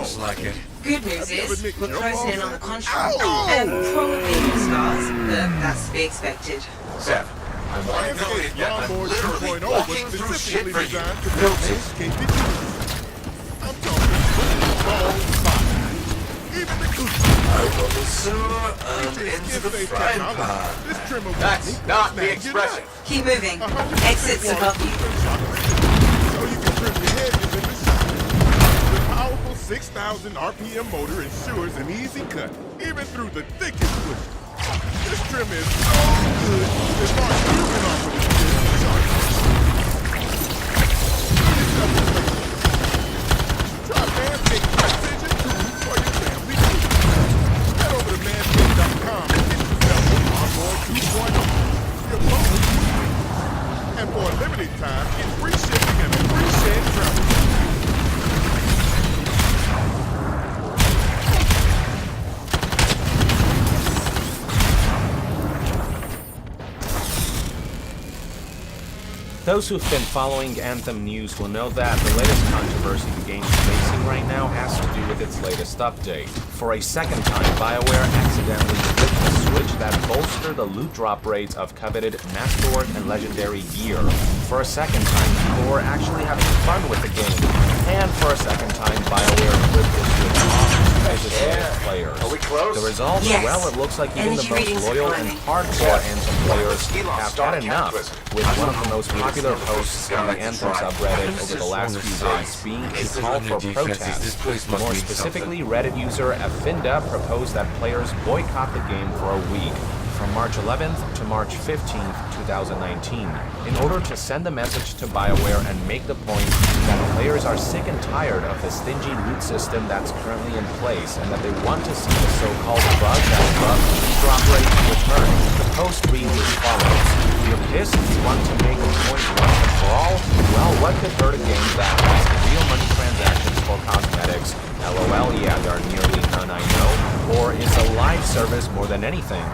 Sounds like it. Good news is, we're closing in on the contract. Probably more stars, but that's to be expected. 7. I want to know it, yet I'm literally 2.0 walking was through shit specifically for you. designed to Built make it. escape the I'm talking full fire. Even the cookies. I will sewer into the frying pan. This trimmer will That's sneak not the snag you expression. down. Keep moving. 100% Exit's above you. So you can trim your head in the shot. The powerful 6,000 RPM motor ensures an easy cut, even through the thickest bush. This trim is so good, as far as you can offer this business sharp. Try Manscaped Precision Tools for your family too. Head over to manscaped.com and get yourself a Lawnmower 2.0. Your bonus. And for a limited time, get free shipping and a free shed travel. Those who've been following Anthem news will know that the latest controversy the game is facing right now has to do with its latest update. For a second time, BioWare accidentally flipped the switch that bolstered the loot drop rates of coveted Masterwork and Legendary gear. For a second time, people were actually having fun with the game. And for a second time, BioWare flipped the switch off to dissuade players. Are we close? The result? Yes. Well, it looks like even the Energy most readings are loyal and climbing. hardcore Anthem players Elon have Star had enough, Cataclysm. with one of the most popular posts on the Anthem subreddit over the last few days being a call for protest. More specifically, Reddit user Afinda proposed that players boycott the game for a week, from March 11th to March 15th, 2019, in order to send a message to BioWare and make the point that players are sick and tired of the stingy loot system that's currently in place, and that they want to see the so-called bug that bugs drop rate return. The post reads as follows: "You're pissed? You want to make a point once and for all? Well, what could hurt a game that has real money transactions for cosmetics? LOL, yeah, there are nearly none I know. Or is a live service more than anything?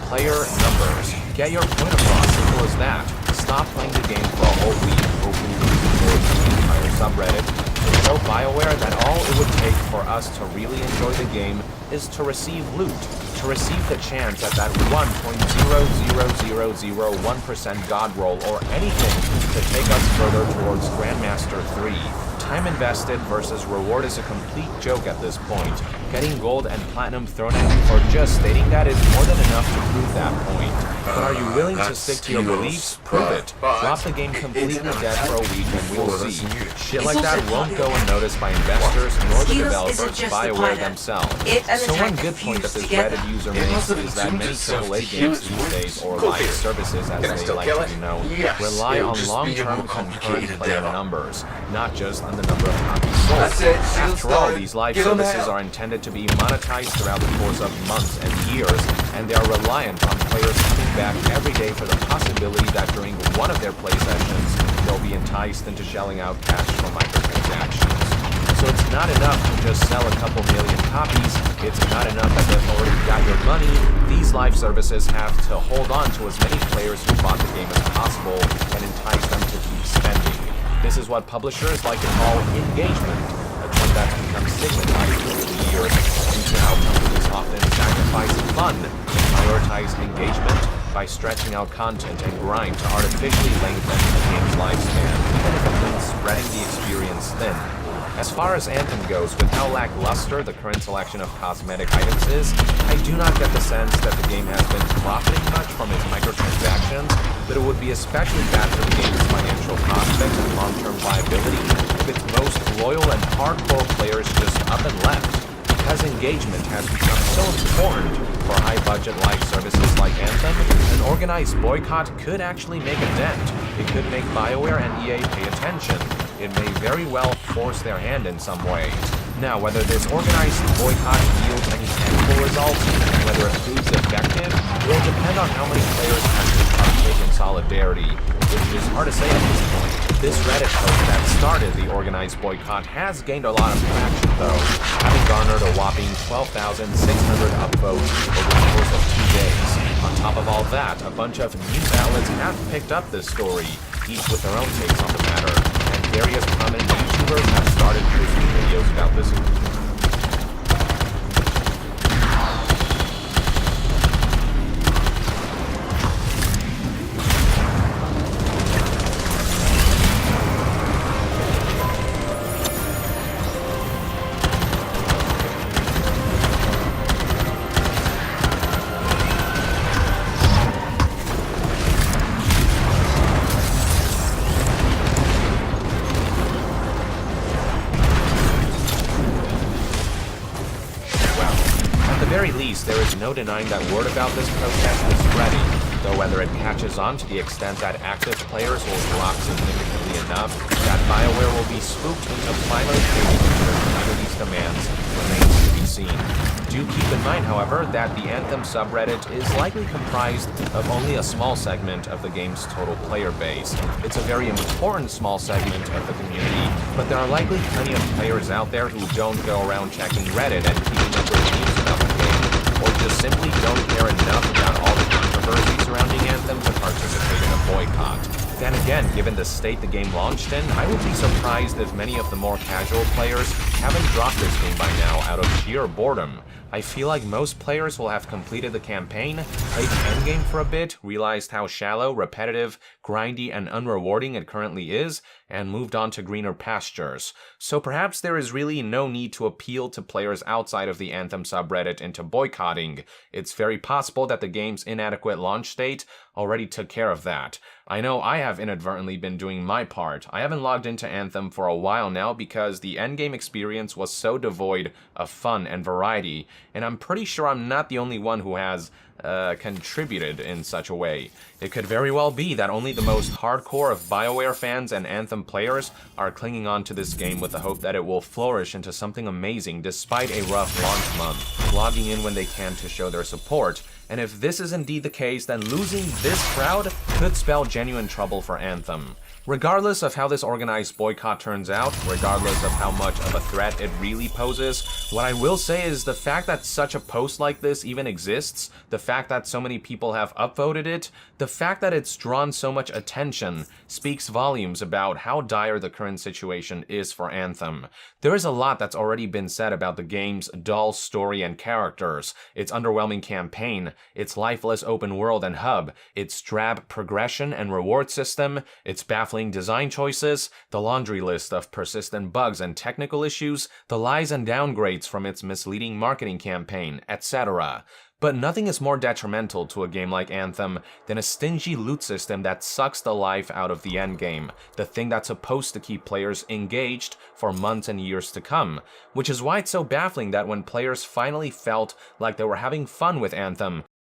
Player numbers. Get your point across, simple as that. Stop playing the game for a whole week, hoping to support the entire subreddit, to show BioWare that all it would take for us to really enjoy the game is to receive loot, to receive the chance at that 1.00001% god roll or anything to take us further towards Grandmaster 3. Time invested versus reward is a complete joke at this point. Getting gold and platinum thrown at you for just stating that is more than enough to prove that point. But are you willing to stick to your beliefs? Prove it. Drop the game completely dead for a week and we'll see. Shit like that won't go unnoticed by investors nor the developers, BioWare themselves. So one good point that this Reddit user makes is that many AAA games these days, or live services as they like to be known, rely on long-term concurrent player numbers, not just on the number of copies sold. After all, these live services are intended to be monetized throughout the course of months and years, and they are reliant on players coming back every day for the possibility that during one of their play sessions, they'll be enticed into shelling out cash for microtransactions. So it's not enough to just sell a couple million copies, it's not enough that they've already got your money. These live services have to hold on to as many players who bought the game as possible and entice them to keep spending. This is what publishers like to call engagement, a term that's become stigmatized over the years due to how companies often sacrifice fun to prioritize engagement by stretching out content and grind to artificially lengthen a game's lifespan, even if it means spreading the experience thin. As far as Anthem goes, with how lackluster the current selection of cosmetic items is, I do not get the sense that the game has been profiting much from its microtransactions, but it would be especially bad for the game's financial prospects and long-term viability if its most loyal and hardcore players just up and left. Because engagement has become so important for high-budget live services like Anthem, an organized boycott could actually make a dent. It could make BioWare and EA pay attention. It may very well force their hand in some way. Now, whether this organized boycott yields any tangible results, and whether it proves effective, will depend on how many players actually partake in solidarity, which is hard to say at this point. This Reddit post that started the organized boycott has gained a lot of traction, though, having garnered a whopping 12,600 upvotes over the course of 2 days. On top of all that, a bunch of news outlets have picked up this story, each with their own takes on the matter, and various prominent YouTubers have started posting videos about this. very least, there is no denying that word about this protest is spreading, though whether it catches on to the extent that active players will drop significantly enough that BioWare will be spooked into finally caving into the community's demands remains to be seen. Do keep in mind, however, that the Anthem subreddit is likely comprised of only a small segment of the game's total player base. It's a very important small segment of the community, but there are likely plenty of players out there who don't go around checking Reddit and keeping up with news about the game, or just simply don't care enough about all the controversy surrounding Anthem to participate in a boycott. Then again, given the state the game launched in, I would be surprised if many of the more casual players haven't dropped this game by now out of sheer boredom. I feel like most players will have completed the campaign, played the endgame for a bit, realized how shallow, repetitive, grindy, and unrewarding it currently is, and moved on to greener pastures. So perhaps there is really no need to appeal to players outside of the Anthem subreddit into boycotting. It's very possible that the game's inadequate launch state already took care of that. I know I have inadvertently been doing my part. I haven't logged into Anthem for a while now because the endgame experience was so devoid of fun and variety, and I'm pretty sure I'm not the only one who has contributed in such a way. It could very well be that only the most hardcore of BioWare fans and Anthem players are clinging on to this game with the hope that it will flourish into something amazing despite a rough launch month, logging in when they can to show their support. And if this is indeed the case, then losing this crowd could spell genuine trouble for Anthem. Regardless of how this organized boycott turns out, regardless of how much of a threat it really poses, what I will say is the fact that such a post like this even exists, the fact that so many people have upvoted it, the fact that it's drawn so much attention speaks volumes about how dire the current situation is for Anthem. There is a lot that's already been said about the game's dull story and characters, its underwhelming campaign, its lifeless open world and hub, its drab progression and reward system, its baffling design choices, the laundry list of persistent bugs and technical issues, the lies and downgrades from its misleading marketing campaign, etc. But nothing is more detrimental to a game like Anthem than a stingy loot system that sucks the life out of the endgame, the thing that's supposed to keep players engaged for months and years to come, which is why it's so baffling that when players finally felt like they were having fun with Anthem,